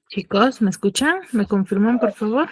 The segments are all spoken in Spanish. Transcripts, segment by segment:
Chicos, ¿me escuchan? ¿Me confirman, por favor?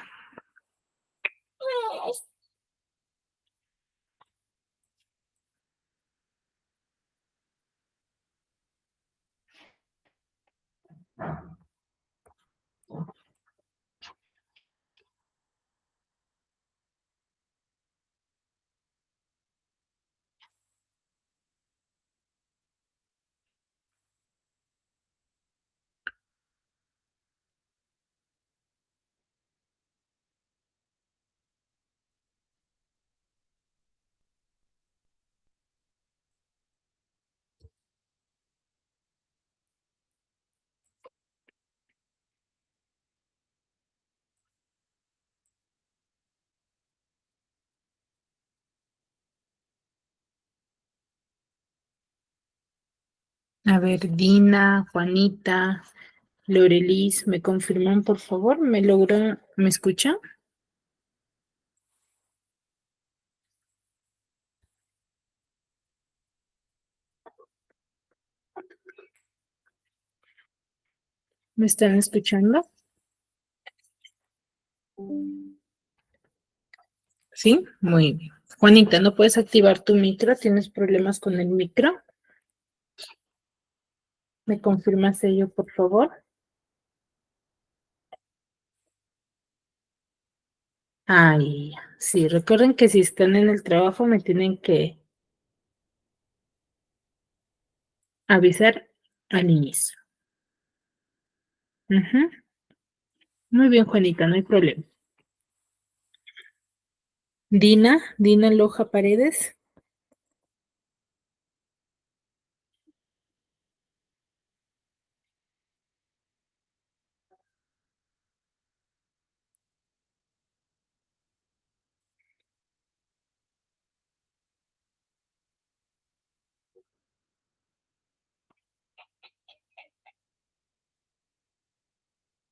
A ver, Dina, Juanita, Lorelis, ¿me confirman, por favor? ¿Me escuchan? ¿Me están escuchando? Sí, muy bien. Juanita, ¿no puedes activar tu micro? ¿Tienes problemas con el micro? ¿Me confirmas ello, por favor? Ay, sí, recuerden que si están en el trabajo me tienen que avisar al inicio. Ujú. Muy bien, Juanita, no hay problema. Dina Loja Paredes.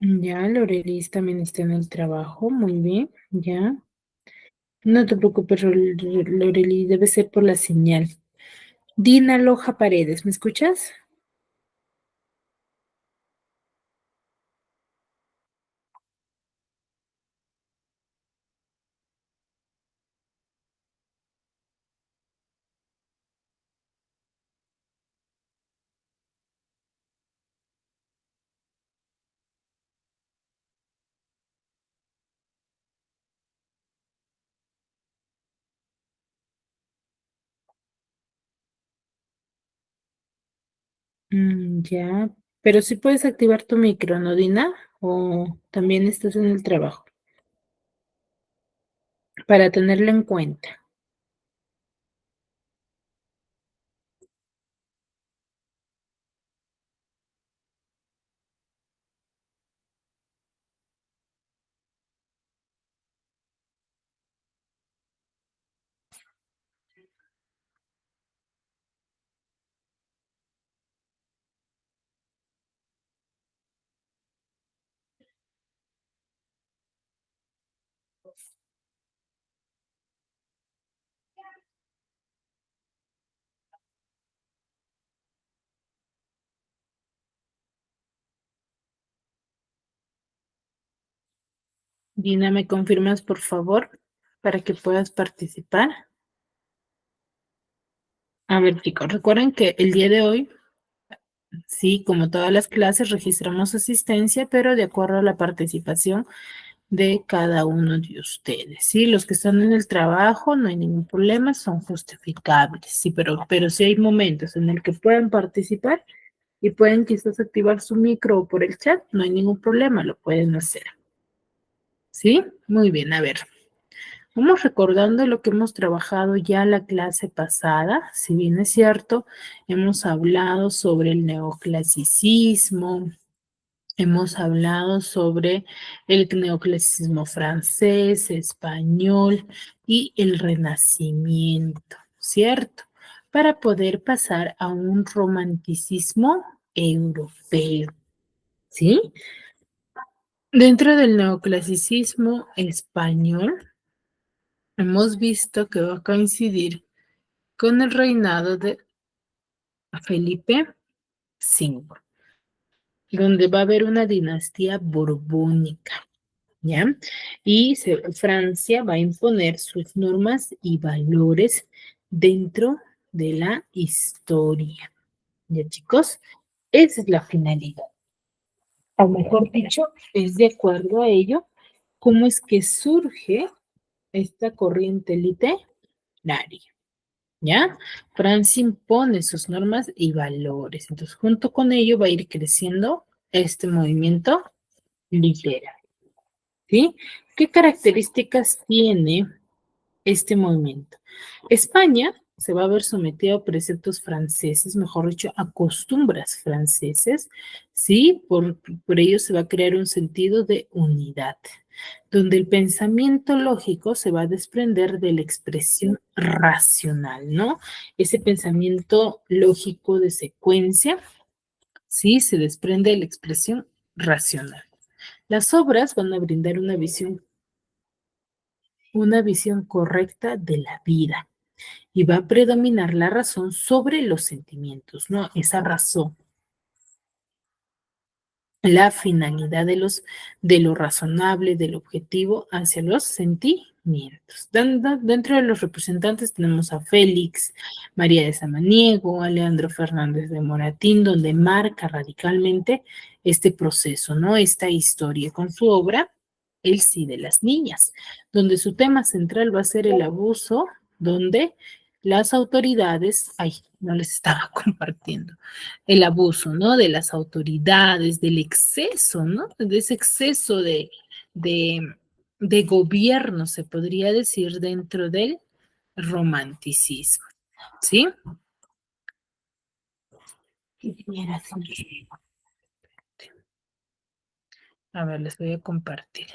Ya, Lorelis también está en el trabajo, muy bien, ya. No te preocupes, Lorelis, debe ser por la señal. Dina Loja Paredes, ¿me escuchas? Ya, pero sí puedes activar tu micro, ¿no, Dina? O también estás en el trabajo, para tenerlo en cuenta. Dina, ¿me confirmas, por favor, para que puedas participar? A ver, chicos, recuerden que el día de hoy, sí, como todas las clases, registramos asistencia, pero de acuerdo a la participación de cada uno de ustedes, ¿sí? Los que están en el trabajo, no hay ningún problema, son justificables, sí, pero sí hay momentos en el que pueden participar y pueden quizás activar su micro o por el chat, no hay ningún problema, lo pueden hacer, ¿sí? Muy bien, a ver. Vamos recordando lo que hemos trabajado ya la clase pasada, si bien es cierto, hemos hablado sobre el neoclasicismo, hemos hablado sobre el neoclasicismo francés, español y el renacimiento, ¿cierto? Para poder pasar a un romanticismo europeo, ¿sí? Dentro del neoclasicismo español, hemos visto que va a coincidir con el reinado de Felipe V. donde va a haber una dinastía borbónica, ¿ya? Y Francia va a imponer sus normas y valores dentro de la historia. ¿Ya, chicos? Esa es la finalidad. O mejor dicho, es de acuerdo a ello, cómo es que surge esta corriente literaria, ¿ya? Francia impone sus normas y valores. Entonces, junto con ello va a ir creciendo este movimiento literario, ¿sí? ¿Qué características tiene este movimiento? España se va a ver sometida a preceptos franceses, mejor dicho, a costumbres franceses, ¿sí? Por ello se va a crear un sentido de unidad, donde el pensamiento lógico se va a desprender de la expresión racional, ¿no? Ese pensamiento lógico de secuencia, ¿sí? Se desprende de la expresión racional. Las obras van a brindar una visión correcta de la vida y va a predominar la razón sobre los sentimientos, ¿no? Esa razón, la finalidad de lo razonable, del objetivo hacia los sentimientos. Dentro de los representantes tenemos a Félix, María de Samaniego, Alejandro Fernández de Moratín, donde marca radicalmente este proceso, ¿no? Esta historia con su obra, El sí de las niñas, donde su tema central va a ser el abuso, donde las autoridades, ay, no les estaba compartiendo, el abuso, ¿no? De las autoridades, del exceso, ¿no? De ese exceso de, de gobierno, se podría decir, dentro del romanticismo, ¿sí? A ver, les voy a compartir.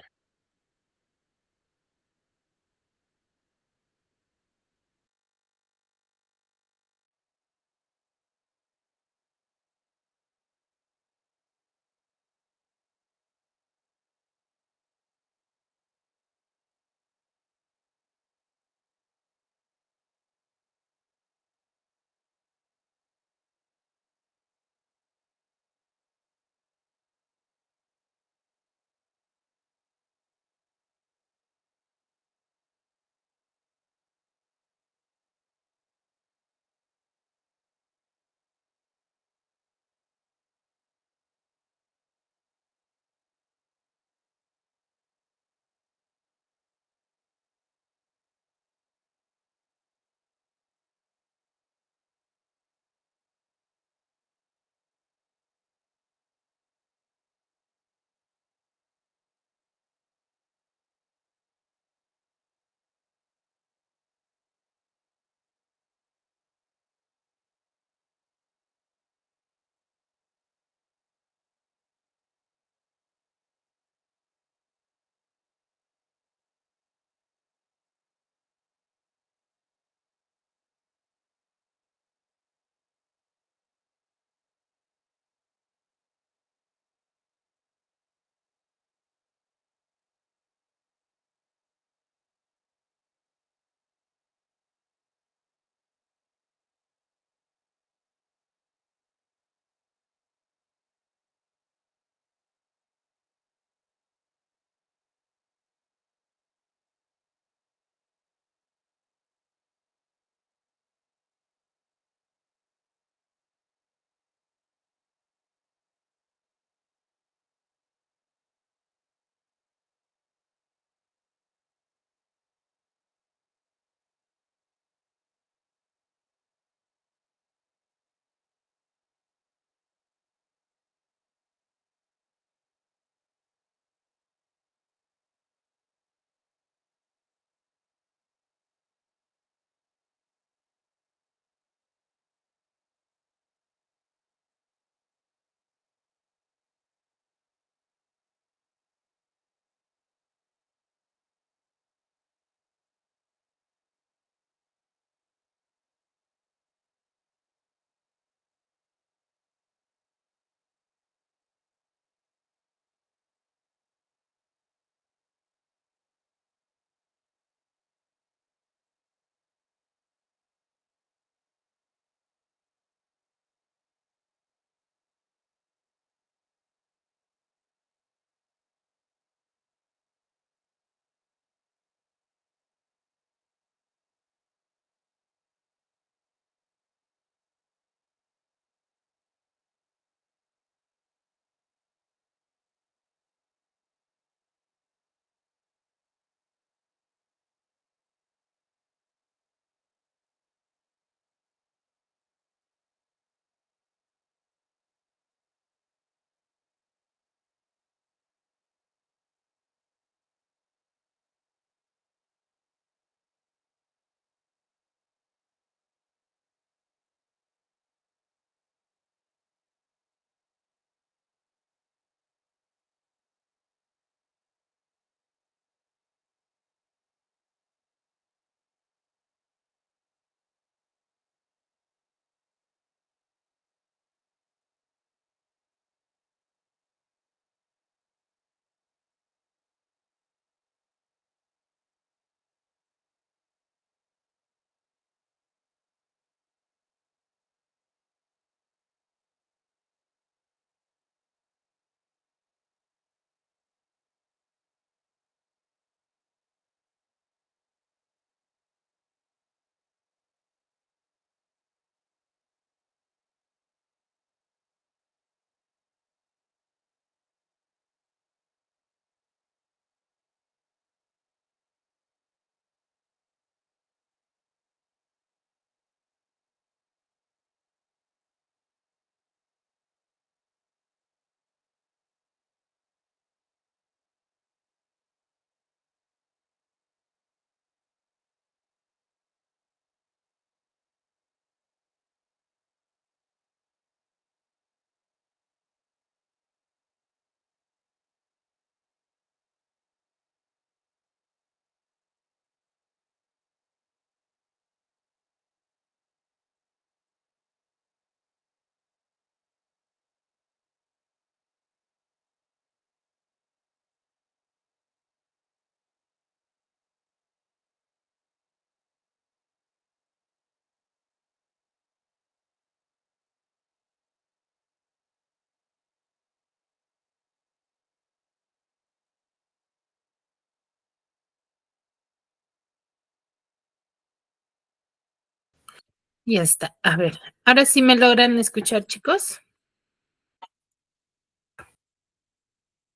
Ya está. A ver, ahora sí me logran escuchar, chicos.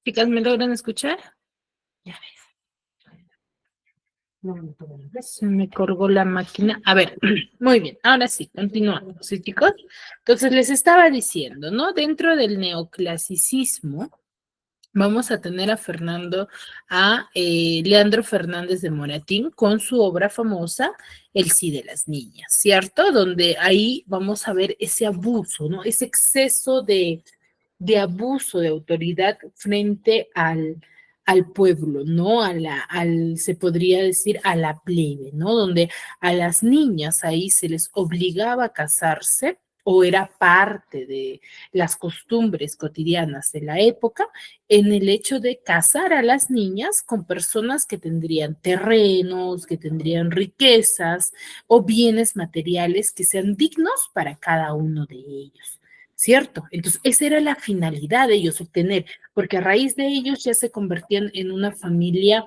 Chicas, ¿me logran escuchar? Ya ves. Se me colgó la máquina. A ver, muy bien. Ahora sí, continuamos, ¿sí, chicos? Entonces les estaba diciendo, ¿no? Dentro del neoclasicismo, vamos a tener a Leandro Fernández de Moratín con su obra famosa, El sí de las niñas, ¿cierto? Donde ahí vamos a ver ese abuso, ¿no? Ese exceso de abuso de autoridad frente al pueblo, ¿no? Se podría decir, a la plebe, ¿no? Donde a las niñas ahí se les obligaba a casarse o era parte de las costumbres cotidianas de la época en el hecho de casar a las niñas con personas que tendrían terrenos, que tendrían riquezas o bienes materiales que sean dignos para cada uno de ellos. ¿Cierto? Entonces, esa era la finalidad de ellos obtener, porque a raíz de ellos ya se convertían en una familia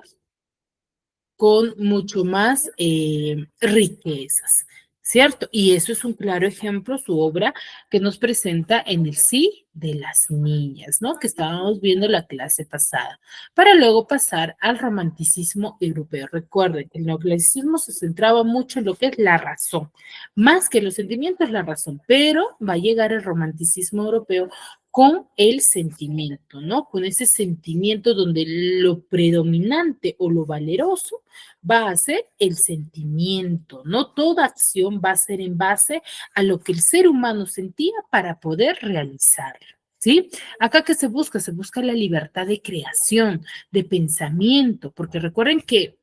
con mucho más riquezas, ¿cierto? Y eso es un claro ejemplo, su obra que nos presenta en el sí de las niñas, ¿no? Que estábamos viendo la clase pasada, para luego pasar al romanticismo europeo. Recuerden que el neoclasicismo se centraba mucho en lo que es la razón, más que los sentimientos, la razón, pero va a llegar el romanticismo europeo con el sentimiento, ¿no? Con ese sentimiento donde lo predominante o lo valeroso va a ser el sentimiento, ¿no? Toda acción va a ser en base a lo que el ser humano sentía para poder realizarlo. ¿Sí? Acá que se busca la libertad de creación, de pensamiento, porque recuerden que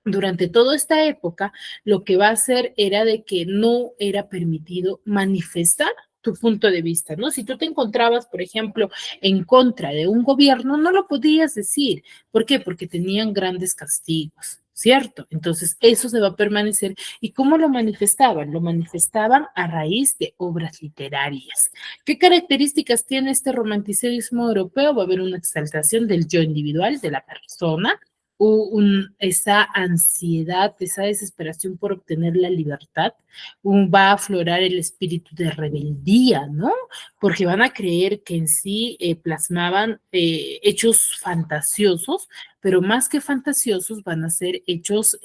durante toda esta época, lo que va a hacer era de que no era permitido manifestar tu punto de vista, ¿no? Si tú te encontrabas, por ejemplo, en contra de un gobierno, no lo podías decir. ¿Por qué? Porque tenían grandes castigos, ¿cierto? Entonces, eso se va a permanecer. ¿Y cómo lo manifestaban? Lo manifestaban a raíz de obras literarias. ¿Qué características tiene este romanticismo europeo? Va a haber una exaltación del yo individual, de la persona, esa ansiedad, esa desesperación por obtener la libertad, va a aflorar el espíritu de rebeldía, ¿no? Porque van a creer que en sí plasmaban hechos fantasiosos, pero más que fantasiosos van a ser hechos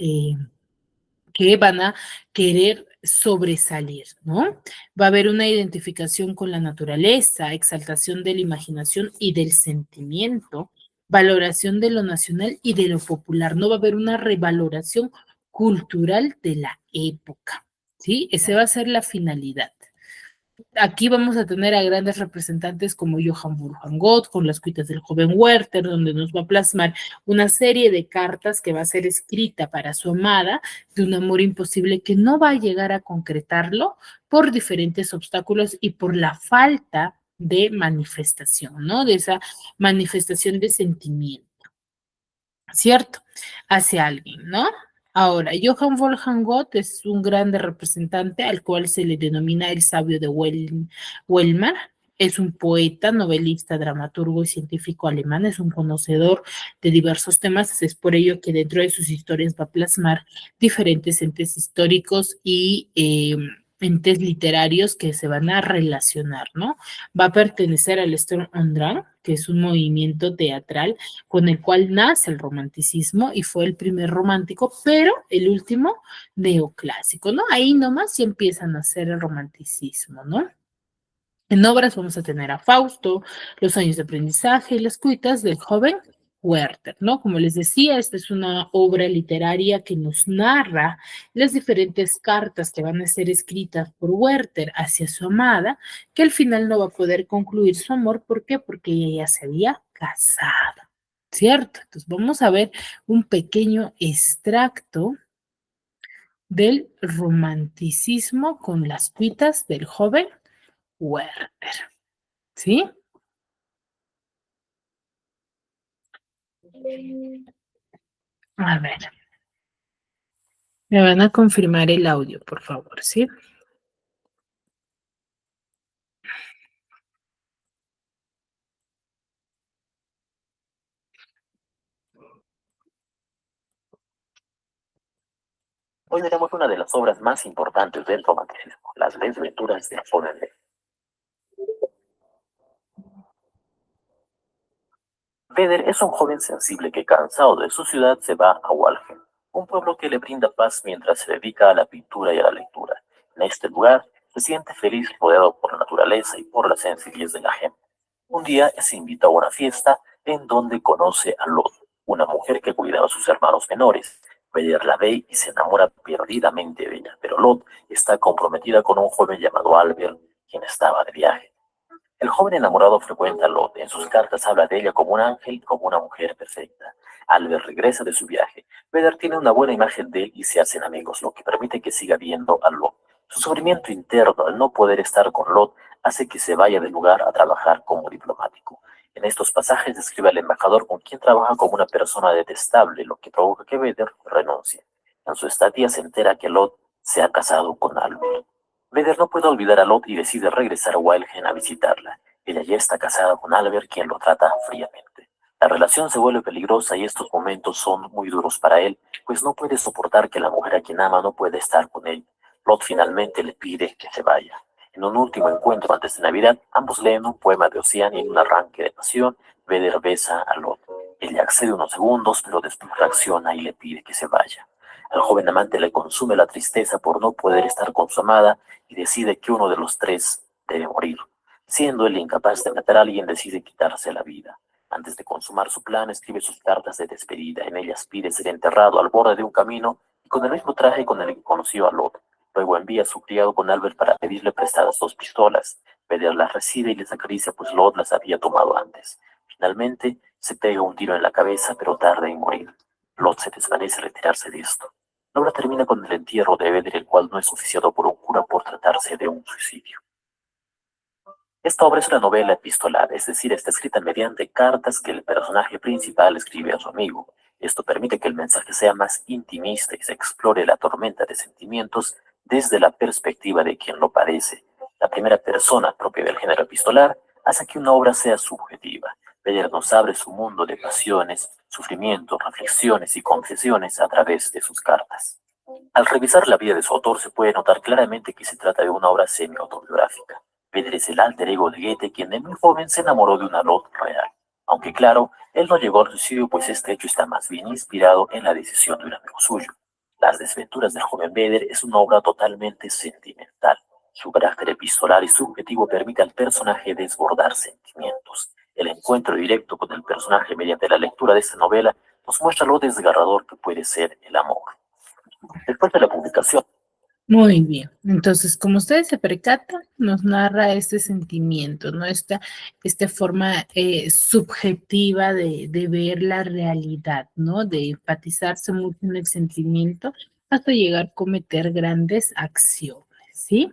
que van a querer sobresalir, ¿no? Va a haber una identificación con la naturaleza, exaltación de la imaginación y del sentimiento, valoración de lo nacional y de lo popular. No va a haber una revaloración cultural de la época, ¿sí? Esa va a ser la finalidad. Aquí vamos a tener a grandes representantes como Johann Wolfgang Goethe con las cuitas del joven Werther, donde nos va a plasmar una serie de cartas que va a ser escrita para su amada, de un amor imposible que no va a llegar a concretarlo por diferentes obstáculos y por la falta de manifestación, ¿no? De esa manifestación de sentimiento. ¿Cierto? Hacia alguien, ¿no? Ahora, Johann Wolfgang Goethe es un grande representante al cual se le denomina el sabio de Weimar. Es un poeta, novelista, dramaturgo y científico alemán, es un conocedor de diversos temas, es por ello que dentro de sus historias va a plasmar diferentes entes históricos y entes literarios que se van a relacionar, ¿no? Va a pertenecer al Sturm und Drang, que es un movimiento teatral con el cual nace el romanticismo y fue el primer romántico, pero el último neoclásico, ¿no? Ahí nomás ya empiezan a hacer el romanticismo, ¿no? En obras vamos a tener a Fausto, Los años de aprendizaje y las cuitas del joven Werther, ¿no? Como les decía, esta es una obra literaria que nos narra las diferentes cartas que van a ser escritas por Werther hacia su amada, que al final no va a poder concluir su amor. ¿Por qué? Porque ella ya se había casado, ¿cierto? Entonces vamos a ver un pequeño extracto del romanticismo con las cuitas del joven Werther. ¿Sí? A ver, me van a confirmar el audio, por favor, ¿sí? Hoy veremos una de las obras más importantes del romanticismo, Las desventuras de joven Beder. Beder es un joven sensible que, cansado de su ciudad, se va a Walgen, un pueblo que le brinda paz mientras se dedica a la pintura y a la lectura. En este lugar se siente feliz rodeado por la naturaleza y por la sencillez de la gente. Un día se invita a una fiesta en donde conoce a Lot, una mujer que cuidaba a sus hermanos menores. Beder la ve y se enamora perdidamente de ella, pero Lot está comprometida con un joven llamado Albert, quien estaba de viaje. El joven enamorado frecuenta a Lot. En sus cartas habla de ella como un ángel y como una mujer perfecta. Albert regresa de su viaje. Beder tiene una buena imagen de él y se hacen amigos, lo que permite que siga viendo a Lot. Su sufrimiento interno al no poder estar con Lot hace que se vaya del lugar a trabajar como diplomático. En estos pasajes describe al embajador con quien trabaja como una persona detestable, lo que provoca que Beder renuncie. En su estadía se entera que Lot se ha casado con Albert. Beder no puede olvidar a Lot y decide regresar a Weilhen a visitarla. Ella ya está casada con Albert, quien lo trata fríamente. La relación se vuelve peligrosa y estos momentos son muy duros para él, pues no puede soportar que la mujer a quien ama no pueda estar con él. Lot finalmente le pide que se vaya. En un último encuentro antes de Navidad, ambos leen un poema de Ocean y en un arranque de pasión, Beder besa a Lot. Ella accede unos segundos, pero después reacciona y le pide que se vaya. Al joven amante le consume la tristeza por no poder estar con su amada y decide que uno de los tres debe morir. Siendo él incapaz de matar a alguien, decide quitarse la vida. Antes de consumar su plan, escribe sus cartas de despedida. En ellas pide ser enterrado al borde de un camino y con el mismo traje con el que conoció a Lot. Luego envía a su criado con Albert para pedirle prestadas 2 pistolas. Beder las recibe y les acaricia, pues Lot las había tomado antes. Finalmente, se pega un tiro en la cabeza, pero tarda en morir. Lot se desvanece al retirarse de esto. La obra termina con el entierro de Beder, el cual no es oficiado por un cura por tratarse de un suicidio. Esta obra es una novela epistolar, es decir, está escrita mediante cartas que el personaje principal escribe a su amigo. Esto permite que el mensaje sea más intimista y se explore la tormenta de sentimientos desde la perspectiva de quien lo padece. La primera persona propia del género epistolar hace que una obra sea subjetiva. Beder nos abre su mundo de pasiones, sufrimientos, reflexiones y confesiones a través de sus cartas. Al revisar la vida de su autor se puede notar claramente que se trata de una obra semi-autobiográfica. Pedro es el alter ego de Goethe, quien de muy joven se enamoró de una Lot real. Aunque claro, él no llegó al suicidio, pues este hecho está más bien inspirado en la decisión de un amigo suyo. Las desventuras del joven Beder es una obra totalmente sentimental. Su carácter epistolar y subjetivo permite al personaje desbordar sentimientos. El encuentro directo con el personaje mediante la lectura de esta novela nos muestra lo desgarrador que puede ser el amor. Después de la publicación. Muy bien. Entonces, como ustedes se percatan, nos narra este sentimiento, ¿no? Esta forma subjetiva de ver la realidad, ¿no? De enfatizarse mucho en el sentimiento hasta llegar a cometer grandes acciones, ¿sí?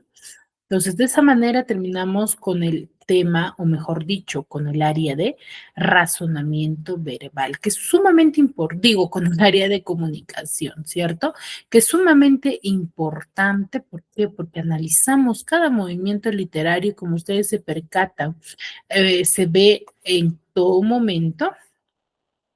Entonces, de esa manera terminamos con el tema, o mejor dicho, con el área de razonamiento verbal, que es sumamente importante, digo, con el área de comunicación, ¿cierto? Que es sumamente importante, ¿por qué? Porque analizamos cada movimiento literario, como ustedes se percatan, se ve en todo momento.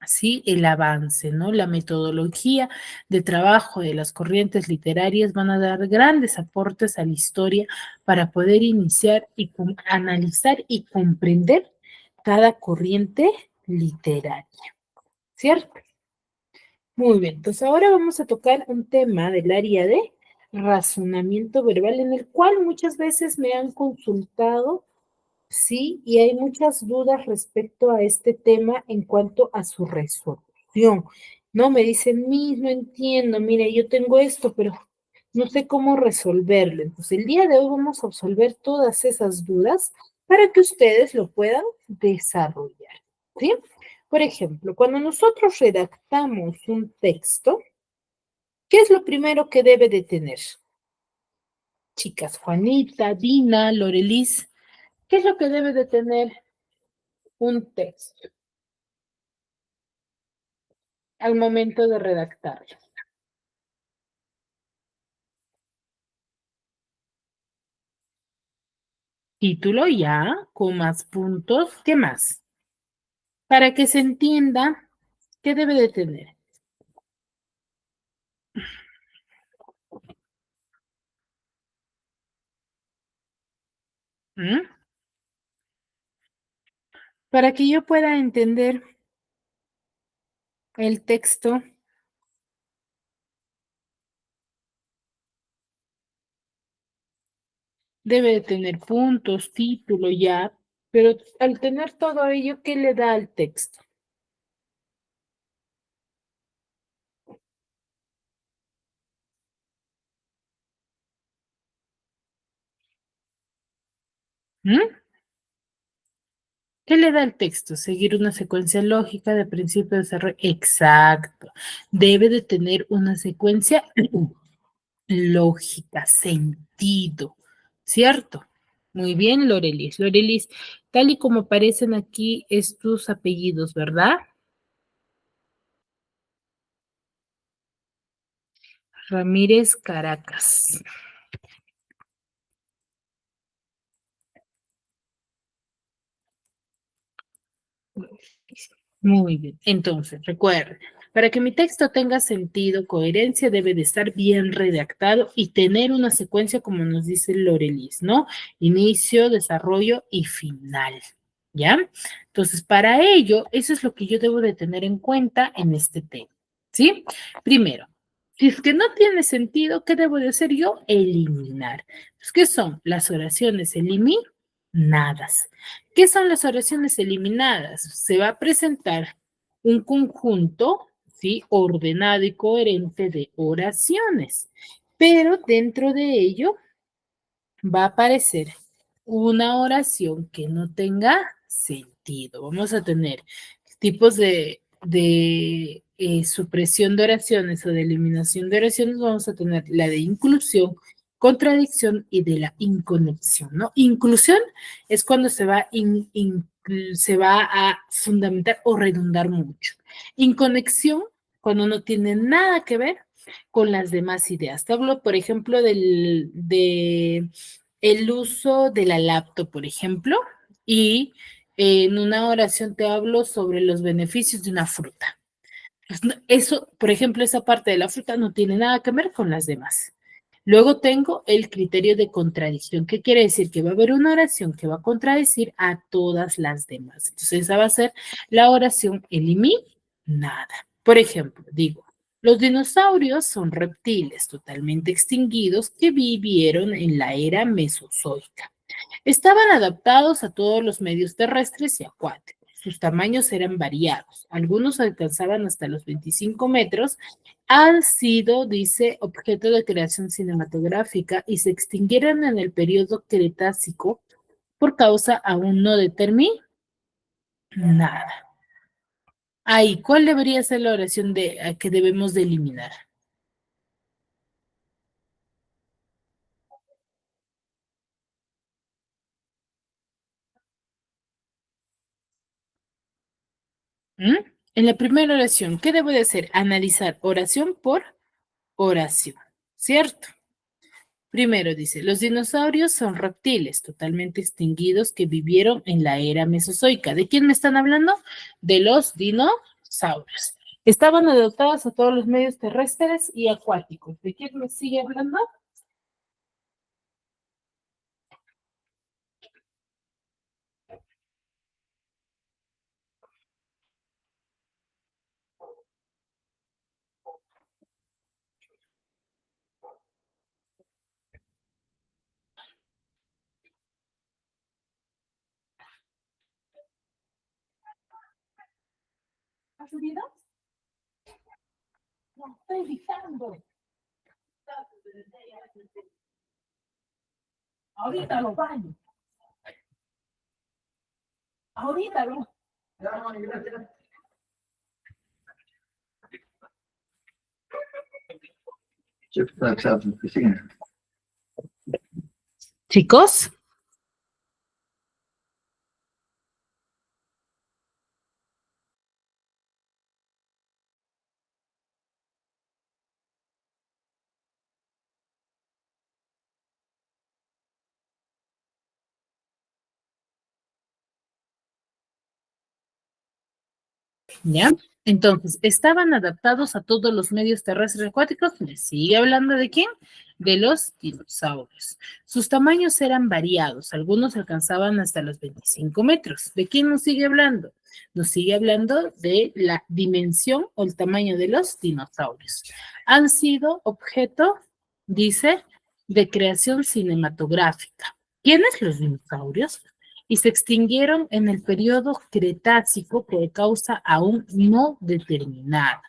Sí, el avance, ¿no? La metodología de trabajo de las corrientes literarias van a dar grandes aportes a la historia para poder iniciar y analizar y comprender cada corriente literaria, ¿cierto? Muy bien, entonces ahora vamos a tocar un tema del área de razonamiento verbal en el cual muchas veces me han consultado. Sí, y hay muchas dudas respecto a este tema en cuanto a su resolución. No me dicen, mis, no entiendo, mire, yo tengo esto, pero no sé cómo resolverlo. Entonces, el día de hoy vamos a resolver todas esas dudas para que ustedes lo puedan desarrollar. ¿Sí? Por ejemplo, cuando nosotros redactamos un texto, ¿qué es lo primero que debe de tener? Chicas, Juanita, Dina, Lorelis, ¿qué es lo que debe de tener un texto al momento de redactarlo? Título ya, comas, puntos, ¿qué más? Para que se entienda, ¿qué debe de tener? ¿Mm? Para que yo pueda entender el texto, debe de tener puntos, título, ya, pero al tener todo ello, ¿qué le da al texto? ¿Mm? ¿Qué le da al texto? Seguir una secuencia lógica de principio de desarrollo. Exacto. Debe de tener una secuencia lógica, sentido, ¿cierto? Muy bien, Lorelis. Lorelis, tal y como aparecen aquí es tus apellidos, ¿verdad? Ramírez Caracas. Muy bien. Entonces, recuerden, para que mi texto tenga sentido, coherencia, debe de estar bien redactado y tener una secuencia como nos dice Lorelis, ¿no? Inicio, desarrollo y final. ¿Ya? Entonces, para ello, eso es lo que yo debo de tener en cuenta en este tema. ¿Sí? Primero, si es que no tiene sentido, ¿qué debo de hacer yo? Eliminar. Pues, ¿qué son? Las oraciones eliminadas. ¿Qué son las oraciones eliminadas? Se va a presentar un conjunto, ¿sí? Ordenado y coherente de oraciones, pero dentro de ello va a aparecer una oración que no tenga sentido. Vamos a tener tipos de supresión de oraciones o de eliminación de oraciones. Vamos a tener la de inclusión, contradicción y de la inconexión, ¿no? Inclusión es cuando se va a fundamentar o redundar mucho. Inconexión, cuando no tiene nada que ver con las demás ideas. Te hablo, por ejemplo, de el uso de la laptop, por ejemplo, y en una oración te hablo sobre los beneficios de una fruta. Pues eso, por ejemplo, esa parte de la fruta no tiene nada que ver con las demás. Luego tengo el criterio de contradicción. ¿Qué quiere decir? Que va a haber una oración que va a contradecir a todas las demás. Entonces, esa va a ser la oración eliminada. Por ejemplo, digo, los dinosaurios son reptiles totalmente extinguidos que vivieron en la era mesozoica. Estaban adaptados a todos los medios terrestres y acuáticos. Sus tamaños eran variados. Algunos alcanzaban hasta los 25 metros. Han sido, dice, objeto de creación cinematográfica y se extinguieron en el periodo Cretácico por causa aún no determinada. Ahí, ¿cuál debería ser la oración que debemos de eliminar? ¿Mm? En la primera oración, ¿qué debo de hacer? Analizar oración por oración, ¿cierto? Primero dice, los dinosaurios son reptiles totalmente extinguidos que vivieron en la era mesozoica. ¿De quién me están hablando? De los dinosaurios. Estaban adaptados a todos los medios terrestres y acuáticos. ¿De quién me sigue hablando? ¿Has oído? No, estoy dictando. Ahorita lo baño. Ahorita lo. Chicos, ¿Ya? Entonces, estaban adaptados a todos los medios terrestres y acuáticos. ¿Me sigue hablando de quién? De los dinosaurios. Sus tamaños eran variados. Algunos alcanzaban hasta los 25 metros. ¿De quién nos sigue hablando? Nos sigue hablando de la dimensión o el tamaño de los dinosaurios. Han sido objeto, dice, de creación cinematográfica. ¿Quiénes los dinosaurios? Y se extinguieron en el periodo Cretácico por causa aún no determinada,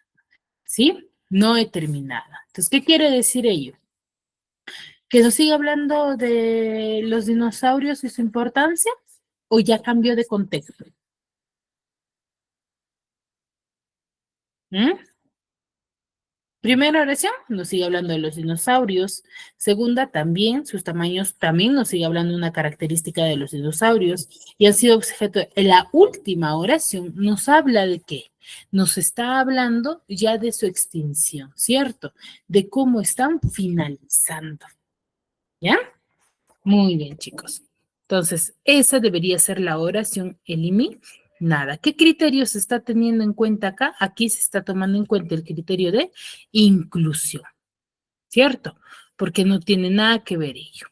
¿sí? No determinada. Entonces, ¿qué quiere decir ello? ¿Que nos sigue hablando de los dinosaurios y su importancia o ya cambió de contexto? ¿Mm? Primera oración, nos sigue hablando de los dinosaurios. Segunda, también sus tamaños, también nos sigue hablando de una característica de los dinosaurios. Y han sido objeto, la última oración nos habla de qué? Nos está hablando ya de su extinción, ¿cierto? De cómo están finalizando. ¿Ya? Muy bien, chicos. Entonces, esa debería ser la oración eliminada. ¿Qué criterios se está teniendo en cuenta acá? Aquí se está tomando en cuenta el criterio de inclusión, ¿cierto? Porque no tiene nada que ver ello,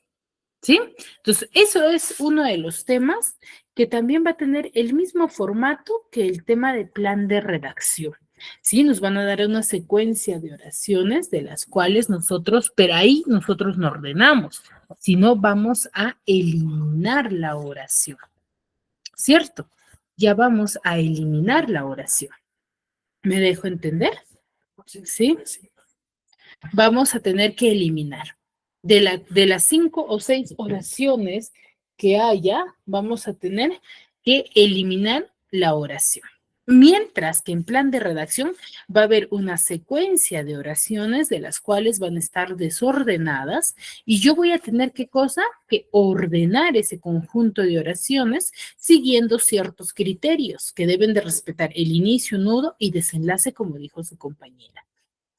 ¿sí? Entonces, eso es uno de los temas que también va a tener el mismo formato que el tema de plan de redacción. Sí, nos van a dar una secuencia de oraciones de las cuales nosotros, pero ahí nosotros no ordenamos, sino vamos a eliminar la oración, ¿cierto? Ya vamos a eliminar la oración. ¿Me dejo entender? ¿Sí? Vamos a tener que eliminar. De las 5 o 6 oraciones que haya, vamos a tener que eliminar la oración. Mientras que en plan de redacción va a haber una secuencia de oraciones de las cuales van a estar desordenadas y yo voy a tener qué cosa? Que ordenar ese conjunto de oraciones siguiendo ciertos criterios que deben de respetar el inicio, nudo y desenlace, como dijo su compañera.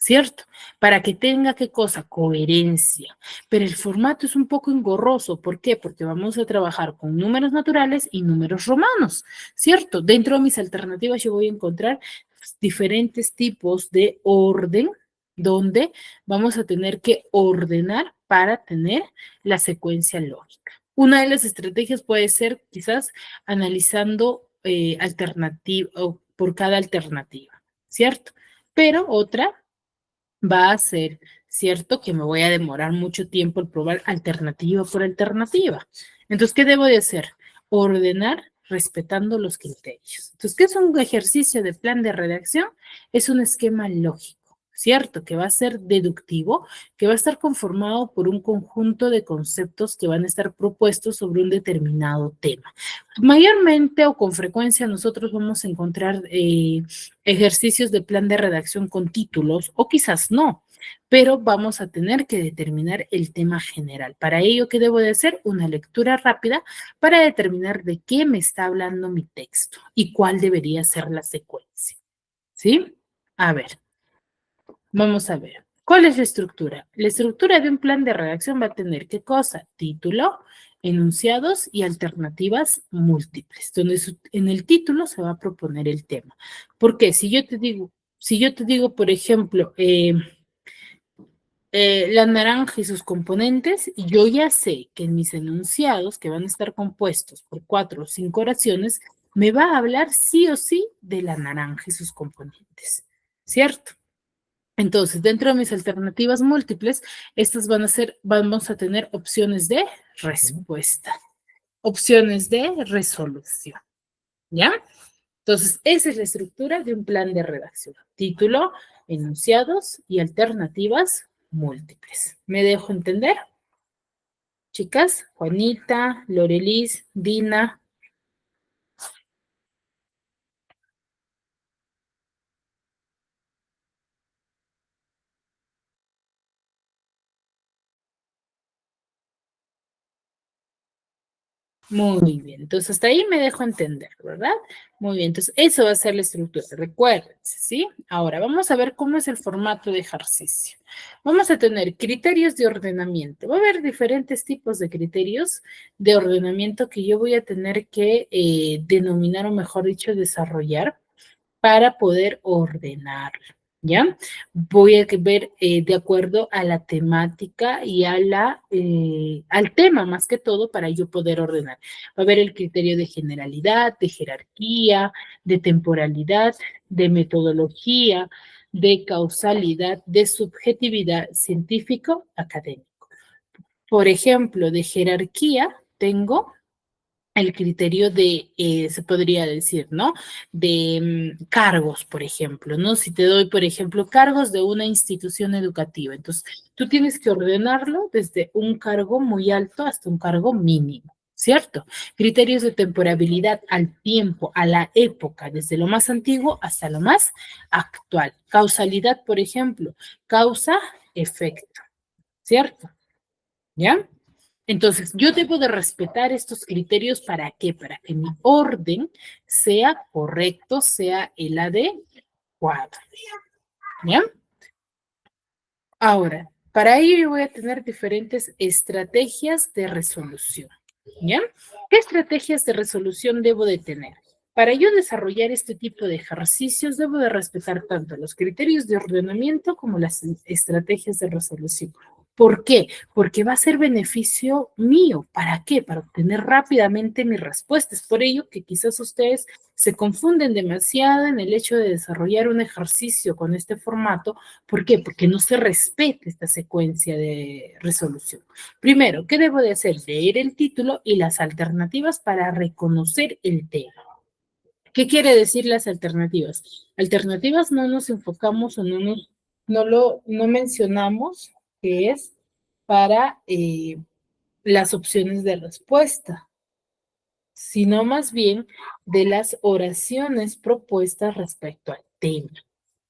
¿Cierto? Para que tenga qué cosa, coherencia. Pero el formato es un poco engorroso. ¿Por qué? Porque vamos a trabajar con números naturales y números romanos, ¿cierto? Dentro de mis alternativas yo voy a encontrar diferentes tipos de orden donde vamos a tener que ordenar para tener la secuencia lógica. Una de las estrategias puede ser quizás analizando alternativa o por cada alternativa, ¿cierto? Pero otra va a ser cierto que me voy a demorar mucho tiempo en probar alternativa por alternativa. Entonces, ¿qué debo de hacer? Ordenar respetando los criterios. Entonces, ¿qué es un ejercicio de plan de redacción? Es un esquema lógico, ¿cierto? Que va a ser deductivo, que va a estar conformado por un conjunto de conceptos que van a estar propuestos sobre un determinado tema. Mayormente o con frecuencia nosotros vamos a encontrar ejercicios de plan de redacción con títulos o quizás no, pero vamos a tener que determinar el tema general. Para ello, ¿qué debo de hacer? Una lectura rápida para determinar de qué me está hablando mi texto y cuál debería ser la secuencia. ¿Sí? A ver, vamos a ver. ¿Cuál es la estructura? La estructura de un plan de redacción va a tener qué cosa? Título, enunciados y alternativas múltiples, donde en el título se va a proponer el tema. Porque si yo te digo, por ejemplo, la naranja y sus componentes, yo ya sé que en mis enunciados, que van a estar compuestos por 4 o 5 oraciones, me va a hablar sí o sí de la naranja y sus componentes, ¿cierto? Entonces, dentro de mis alternativas múltiples, estas vamos a tener opciones de respuesta, opciones de resolución, ¿ya? Entonces, esa es la estructura de un plan de redacción. Título, enunciados y alternativas múltiples. ¿Me dejo entender? Chicas, Juanita, Lorelis, Dina. Muy bien, entonces hasta ahí me dejo entender, ¿verdad? Muy bien, entonces eso va a ser la estructura, recuérdense, ¿sí? Ahora vamos a ver cómo es el formato de ejercicio. Vamos a tener criterios de ordenamiento. Va a haber diferentes tipos de criterios de ordenamiento que yo voy a tener que denominar o mejor dicho, desarrollar para poder ordenarlo, ¿ya? Voy a ver de acuerdo a la temática y al tema más que todo para yo poder ordenar. Va a haber el criterio de generalidad, de jerarquía, de temporalidad, de metodología, de causalidad, de subjetividad científico-académico. Por ejemplo, de jerarquía tengo el criterio de, se podría decir, ¿no? De cargos, por ejemplo, ¿no? Si te doy, por ejemplo, cargos de una institución educativa, entonces tú tienes que ordenarlo desde un cargo muy alto hasta un cargo mínimo, ¿cierto? Criterios de temporalidad al tiempo, a la época, desde lo más antiguo hasta lo más actual. Causalidad, por ejemplo, causa-efecto, ¿cierto? ¿Ya? Entonces, yo debo de respetar estos criterios ¿para qué? Para que mi orden sea correcto, sea el adecuado. ¿Ya? Ahora, para ello yo voy a tener diferentes estrategias de resolución. ¿Ya? ¿Qué estrategias de resolución debo de tener? Para yo desarrollar este tipo de ejercicios, debo de respetar tanto los criterios de ordenamiento como las estrategias de resolución. ¿Por qué? Porque va a ser beneficio mío. ¿Para qué? Para obtener rápidamente mis respuestas. Por ello que quizás ustedes se confunden demasiado en el hecho de desarrollar un ejercicio con este formato. ¿Por qué? Porque no se respeta esta secuencia de resolución. Primero, ¿qué debo de hacer? Leer el título y las alternativas para reconocer el tema. ¿Qué quiere decir las alternativas? Alternativas no nos enfocamos o no mencionamos que es para las opciones de respuesta, sino más bien de las oraciones propuestas respecto al tema,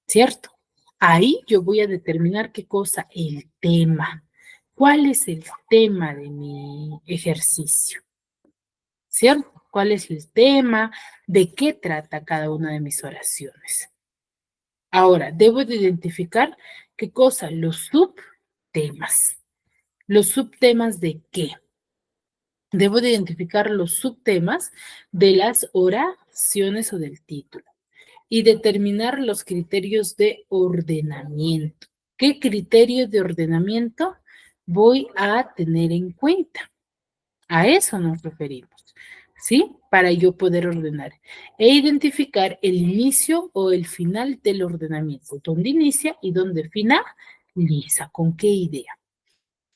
¿cierto? Ahí yo voy a determinar qué cosa, el tema. ¿Cuál es el tema de mi ejercicio? ¿Cierto? ¿Cuál es el tema? ¿De qué trata cada una de mis oraciones? Ahora, debo de identificar qué cosa, los subtemas. ¿Los subtemas de qué? Debo de identificar los subtemas de las oraciones o del título y determinar los criterios de ordenamiento. ¿Qué criterios de ordenamiento voy a tener en cuenta? A eso nos referimos, ¿sí? Para yo poder ordenar e identificar el inicio o el final del ordenamiento, dónde inicia y dónde finaliza, con qué idea,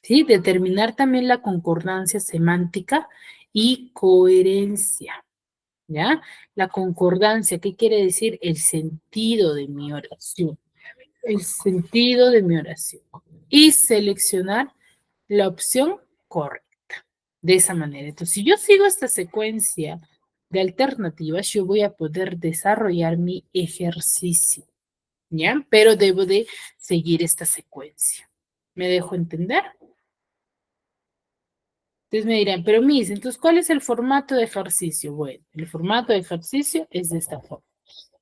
¿sí? Determinar también la concordancia semántica y coherencia, ¿ya? La concordancia, ¿qué quiere decir? El sentido de mi oración, el sentido de mi oración. Y seleccionar la opción correcta. De esa manera. Entonces, si yo sigo esta secuencia de alternativas, yo voy a poder desarrollar mi ejercicio, ¿ya? Pero debo de seguir esta secuencia. ¿Me dejo entender? Entonces me dirán, pero Miss, entonces, ¿cuál es el formato de ejercicio? Bueno, el formato de ejercicio es de esta forma.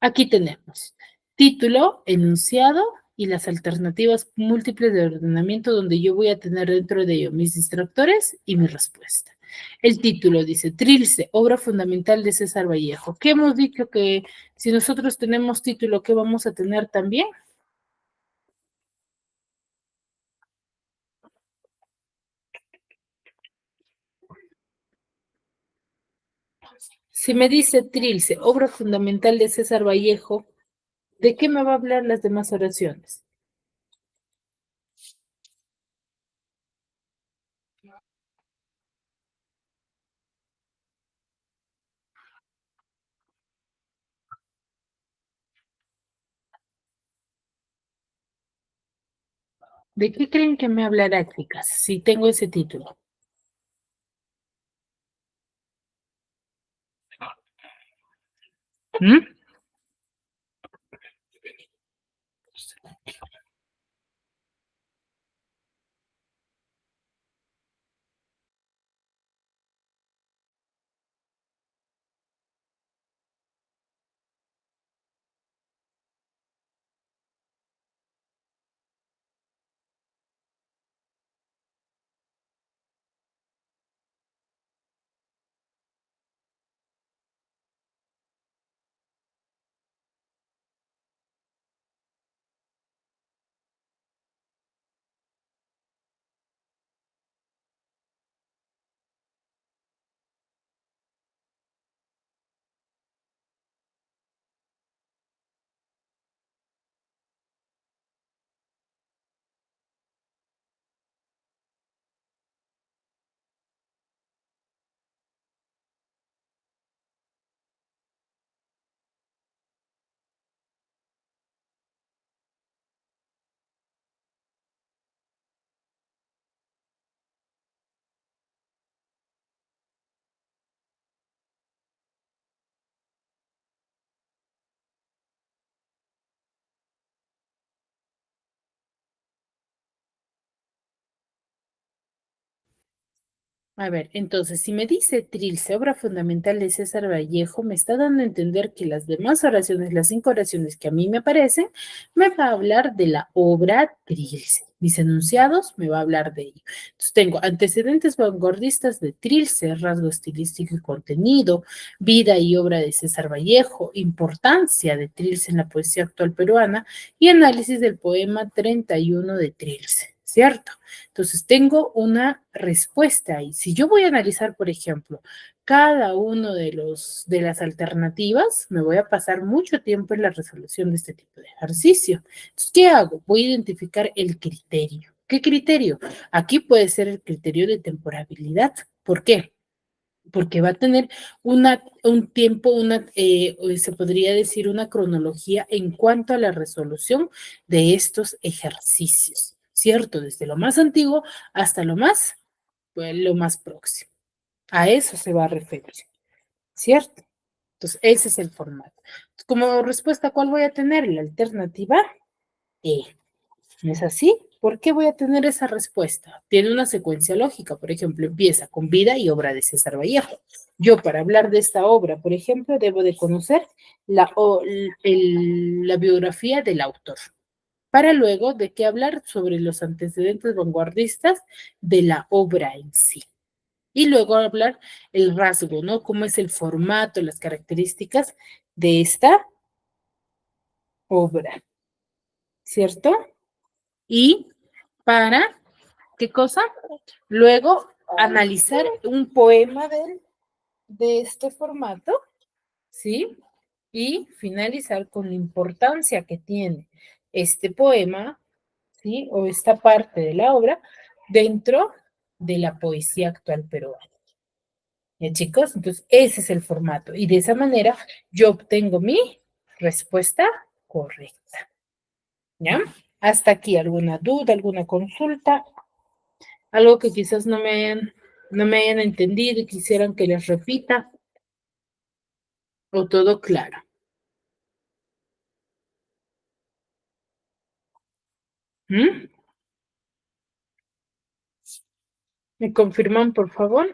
Aquí tenemos título, enunciado y las alternativas múltiples de ordenamiento donde yo voy a tener dentro de ello mis distractores y mi respuesta. El título dice Trilce, obra fundamental de César Vallejo. ¿Qué hemos dicho que si nosotros tenemos título, qué vamos a tener también? Si me dice Trilce, obra fundamental de César Vallejo, ¿de qué me va a hablar las demás oraciones? ¿De qué creen que me hablará, chicas, si tengo ese título? ¿Mm? A ver, entonces, si me dice Trilce, obra fundamental de César Vallejo, me está dando a entender que las demás oraciones, las 5 oraciones que a mí me aparecen, me va a hablar de la obra Trilce. Mis enunciados me va a hablar de ello. Entonces, tengo antecedentes vanguardistas de Trilce, rasgo estilístico y contenido, vida y obra de César Vallejo, importancia de Trilce en la poesía actual peruana y análisis del poema 31 de Trilce, ¿cierto? Entonces, tengo una respuesta ahí. Si yo voy a analizar, por ejemplo, cada uno de las alternativas, me voy a pasar mucho tiempo en la resolución de este tipo de ejercicio. Entonces, ¿qué hago? Voy a identificar el criterio. ¿Qué criterio? Aquí puede ser el criterio de temporalidad. ¿Por qué? Porque va a tener un tiempo, se podría decir una cronología en cuanto a la resolución de estos ejercicios, ¿cierto? Desde lo más antiguo hasta pues, lo más próximo. A eso se va a referir, ¿cierto? Entonces, ese es el formato. Como respuesta, ¿cuál voy a tener? La alternativa E. ¿No es así? ¿Por qué voy a tener esa respuesta? Tiene una secuencia lógica. Por ejemplo, empieza con vida y obra de César Vallejo. Yo, para hablar de esta obra, por ejemplo, debo de conocer la biografía del autor. Para luego de qué hablar sobre los antecedentes vanguardistas de la obra en sí. Y luego hablar el rasgo, ¿no? Cómo es el formato, las características de esta obra, ¿cierto? Y para, ¿qué cosa? Luego, analizar un poema de este formato, ¿sí? Y finalizar con la importancia que tiene este poema, ¿sí? O esta parte de la obra dentro de la poesía actual peruana. ¿Ya, chicos? Entonces, ese es el formato. Y de esa manera yo obtengo mi respuesta correcta. ¿Ya? Hasta aquí, ¿alguna duda, alguna consulta? Algo que quizás no me hayan entendido y quisieran que les repita, o todo claro. ¿Mm? ¿Me confirman, por favor?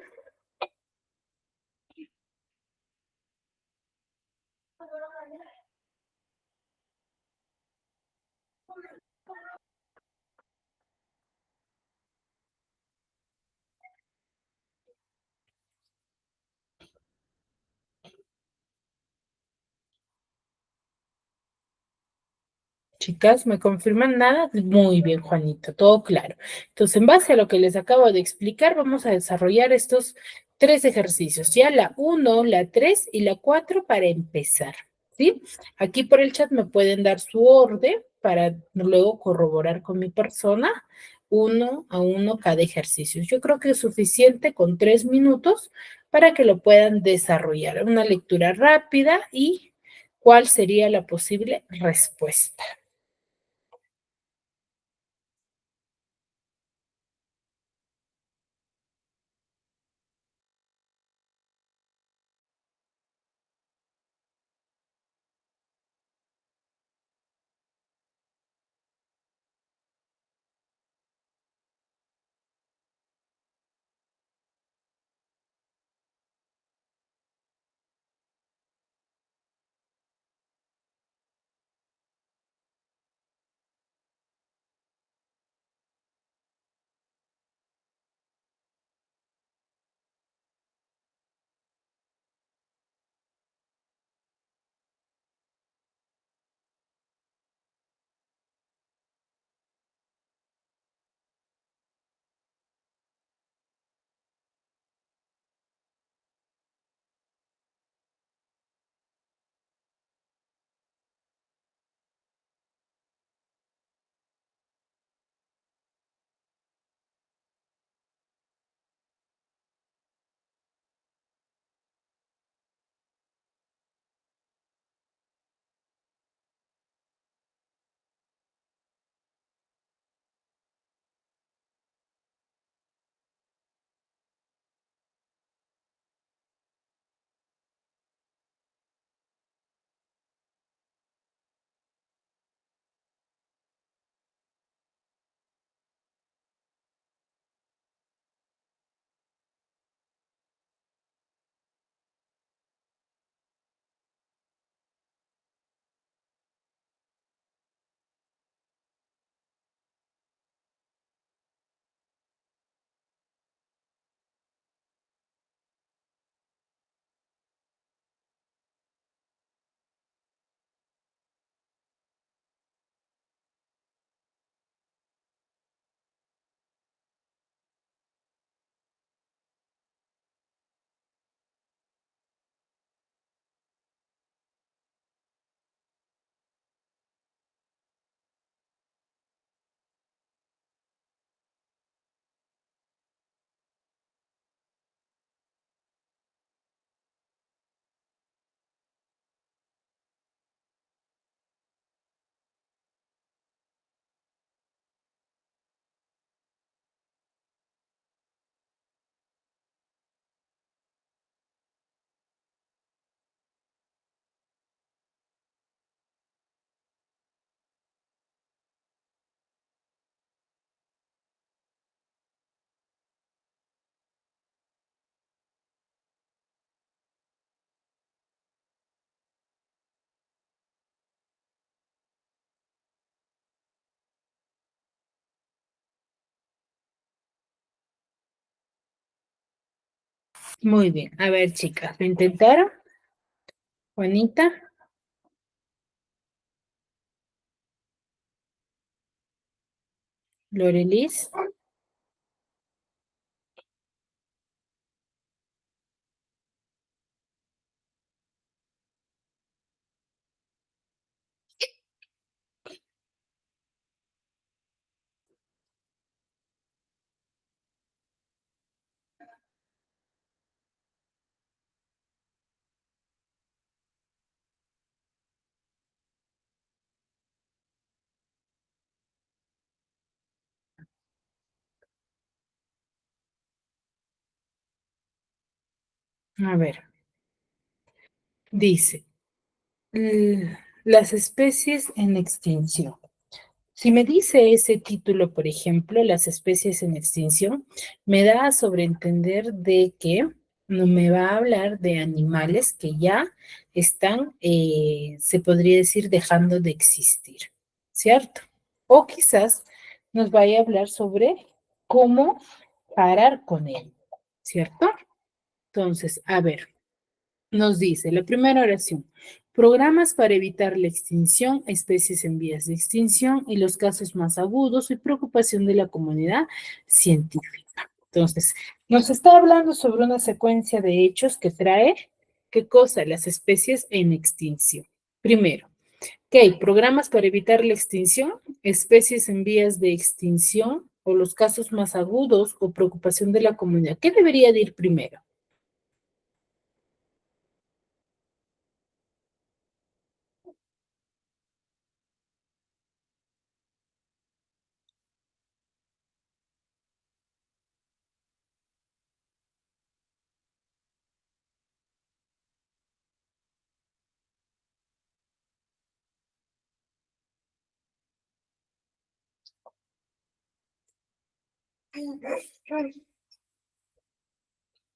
Chicas, ¿me confirman nada? Muy bien, Juanito, todo claro. Entonces, en base a lo que les acabo de explicar, vamos a desarrollar estos 3 ejercicios, ya la 1, la 3 y la 4 para empezar, ¿sí? Aquí por el chat me pueden dar su orden para luego corroborar con mi persona, 1 a 1 cada ejercicio. Yo creo que es suficiente con 3 minutos para que lo puedan desarrollar. Una lectura rápida y cuál sería la posible respuesta. Muy bien. A ver, chicas, ¿lo intentaron? Juanita, Lorelis. A ver, dice, las especies en extinción. Si me dice ese título, por ejemplo, las especies en extinción, me da a sobreentender de que no me va a hablar de animales que ya están, se podría decir, dejando de existir, ¿cierto? O quizás nos vaya a hablar sobre cómo parar con él, ¿cierto? Entonces, a ver. Nos dice la primera oración, programas para evitar la extinción, especies en vías de extinción y los casos más agudos y preocupación de la comunidad científica. Entonces, nos está hablando sobre una secuencia de hechos que trae, ¿qué cosa? Las especies en extinción. Primero, ¿qué hay? Programas para evitar la extinción, especies en vías de extinción o los casos más agudos o preocupación de la comunidad. ¿Qué debería de ir primero?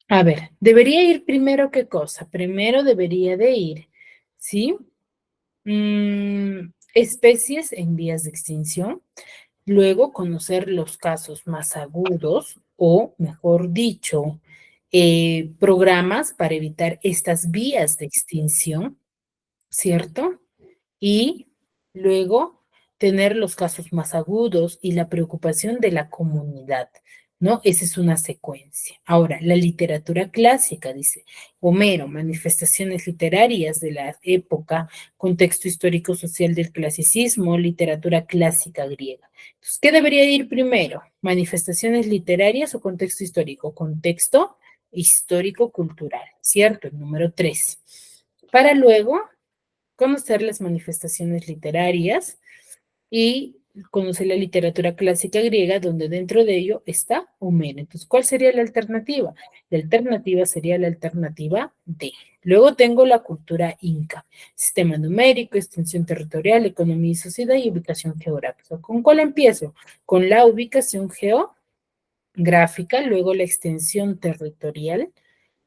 A ver, debería ir primero qué cosa. Primero debería de ir, ¿sí? Especies en vías de extinción. Luego conocer los casos más agudos o, mejor dicho, programas para evitar estas vías de extinción, ¿cierto? Y luego tener los casos más agudos y la preocupación de la comunidad, ¿no? Esa es una secuencia. Ahora, la literatura clásica, dice Homero, manifestaciones literarias de la época, contexto histórico-social del clasicismo, literatura clásica griega. Entonces, ¿qué debería ir primero? ¿Manifestaciones literarias o contexto histórico? Contexto histórico-cultural, ¿cierto? El número 3. Para luego conocer las manifestaciones literarias y conocer la literatura clásica griega, donde dentro de ello está Homero. Entonces, ¿cuál sería la alternativa? La alternativa sería la alternativa D. Luego tengo la cultura inca, sistema numérico, extensión territorial, economía y sociedad y ubicación geográfica. ¿Con cuál empiezo? Con la ubicación geográfica, luego la extensión territorial,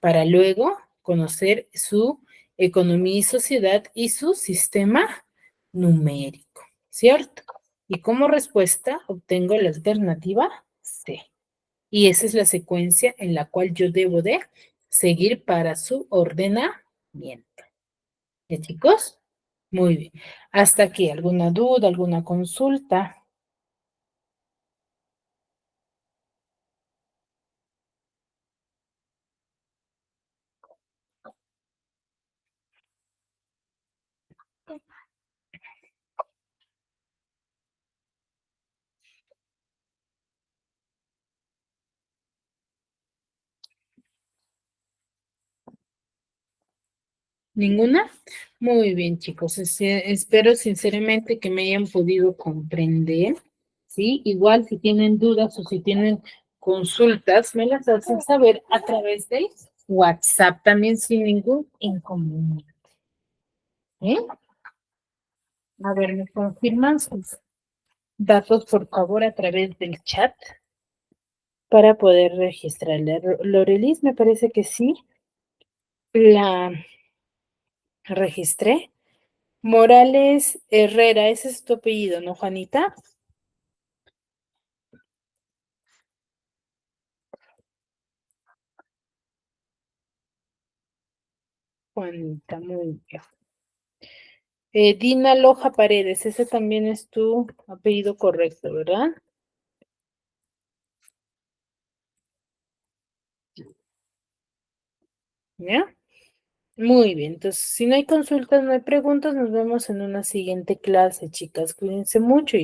para luego conocer su economía y sociedad y su sistema numérico, ¿cierto? Y como respuesta obtengo la alternativa C. Y esa es la secuencia en la cual yo debo de seguir para su ordenamiento. ¿Ya, chicos? Muy bien. ¿Hasta aquí alguna duda, alguna consulta? ¿Ninguna? Muy bien, chicos. Espero sinceramente que me hayan podido comprender, ¿sí? Igual si tienen dudas o si tienen consultas, me las hacen saber a través de WhatsApp también sin ningún inconveniente. ¿Eh? A ver, ¿me confirman sus datos, por favor, a través del chat para poder registrarla? Lorelis, me parece que sí. La registré. Morales Herrera, ese es tu apellido, ¿no, Juanita? Juanita, muy bien. Dina Loja Paredes, ese también es tu apellido correcto, ¿verdad? ¿Ya? Muy bien, entonces si no hay consultas, no hay preguntas, nos vemos en una siguiente clase, chicas. Cuídense mucho.